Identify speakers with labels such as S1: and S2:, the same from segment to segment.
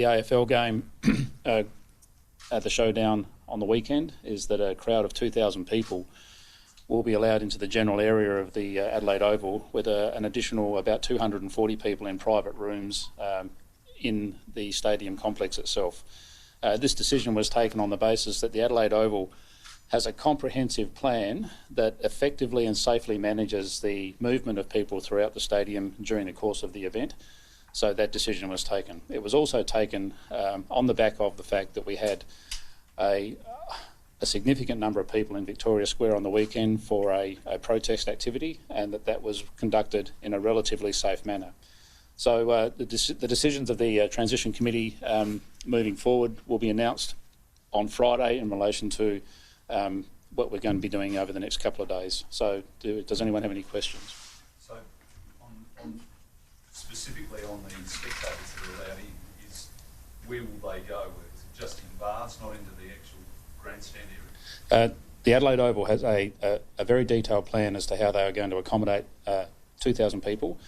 S1: The AFL game at the Showdown on the weekend is that a crowd of 2,000 people will be allowed into the general area of the Adelaide Oval, with an additional about 240 people in private rooms in the stadium complex itself. This decision was taken on the basis that the Adelaide Oval has a comprehensive plan that effectively and safely manages the movement of people throughout the stadium during the course of the event. So that decision was taken. It was also taken on the back of the fact that we had a significant number of people in Victoria Square on the weekend for a protest activity, and that was conducted in a relatively safe manner. So the decisions of the Transition Committee moving forward will be announced on Friday in relation to what we're going to be doing over the next couple of days. So does anyone have any questions?
S2: So specifically on the spectators that are allowed in, where will they go? Is it just in bars, not into the actual grandstand area?
S1: The Adelaide Oval has a very detailed plan as to how they are going to accommodate 2,000 people,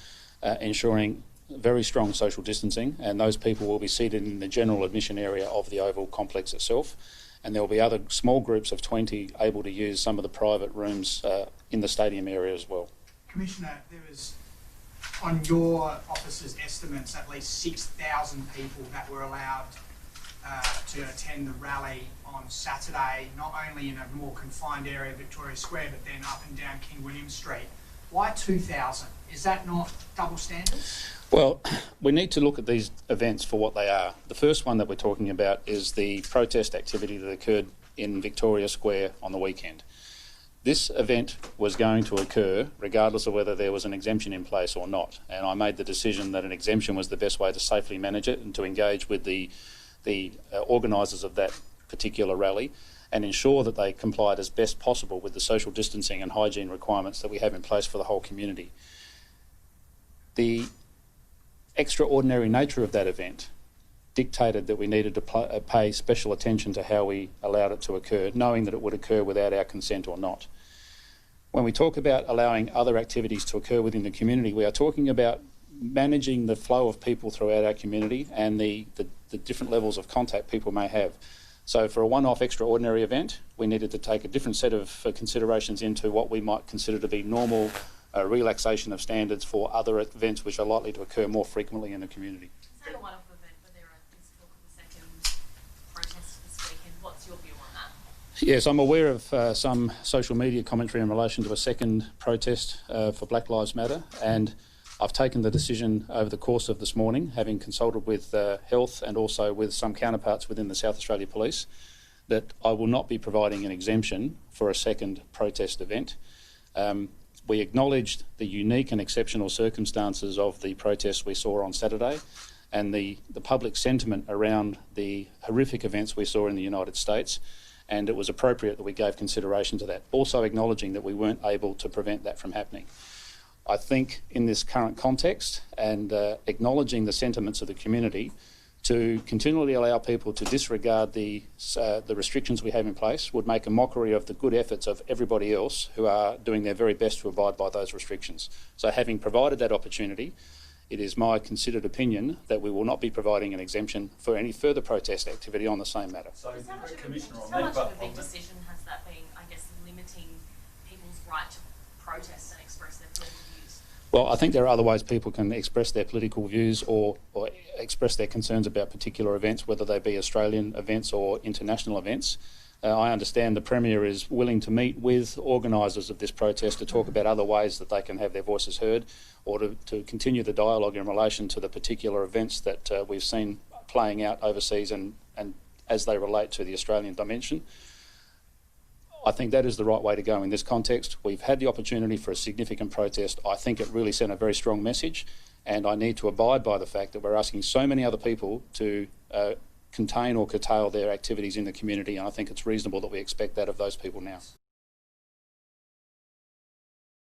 S1: ensuring very strong social distancing, and those people will be seated in the general admission area of the Oval complex itself, and there will be other small groups of 20 able to use some of the private rooms in the stadium area as well.
S3: Commissioner, there was, on your office's estimates, at least 6,000 people that were allowed to attend the rally on Saturday, not only in a more confined area of Victoria Square, but then up and down King William Street. Why 2,000? Is that not double standards?
S1: Well, we need to look at these events for what they are. The first one that we're talking about is the protest activity that occurred in Victoria Square on the weekend. This event was going to occur regardless of whether there was an exemption in place or not, and I made the decision that an exemption was the best way to safely manage it and to engage with the organisers of that particular rally and ensure that they complied as best possible with the social distancing and hygiene requirements that we have in place for the whole community. The extraordinary nature of that event dictated that we needed to pay special attention to how we allowed it to occur, knowing that it would occur without our consent or not. When we talk about allowing other activities to occur within the community, we are talking about managing the flow of people throughout our community and the different levels of contact people may have. So for a one-off extraordinary event, we needed to take a different set of considerations into what we might consider to be normal relaxation of standards for other events which are likely to occur more frequently in the community.
S4: Is that a one-off event where there is talk of a second protest this weekend? What's your view on that?
S1: Yes, I'm aware of some social media commentary in relation to a second protest for Black Lives Matter, and I've taken the decision over the course of this morning, having consulted with Health and also with some counterparts within the South Australia Police, that I will not be providing an exemption for a second protest event. We acknowledged the unique and exceptional circumstances of the protests we saw on Saturday and the public sentiment around the horrific events we saw in the United States, and it was appropriate that we gave consideration to that, also acknowledging that we weren't able to prevent that from happening. I think in this current context and acknowledging the sentiments of the community, to continually allow people to disregard the restrictions we have in place would make a mockery of the good efforts of everybody else who are doing their very best to abide by those restrictions. So having provided that opportunity, it is my considered opinion that we will not be providing an exemption for any further protest activity on the same matter.
S4: So Commissioner, how much of a big decision has that been, I guess, limiting people's right to protest and express their political views?
S1: Well, I think there are other ways people can express their political views or express their concerns about particular events, whether they be Australian events or international events. I understand the Premier is willing to meet with organisers of this protest to talk about other ways that they can have their voices heard, or to continue the dialogue in relation to the particular events that we've seen playing out overseas and as they relate to the Australian dimension. I think that is the right way to go in this context. We've had the opportunity for a significant protest. I think it really sent a very strong message, and I need to abide by the fact that we're asking so many other people to contain or curtail their activities in the community, and I think it's reasonable that we expect that of those people now.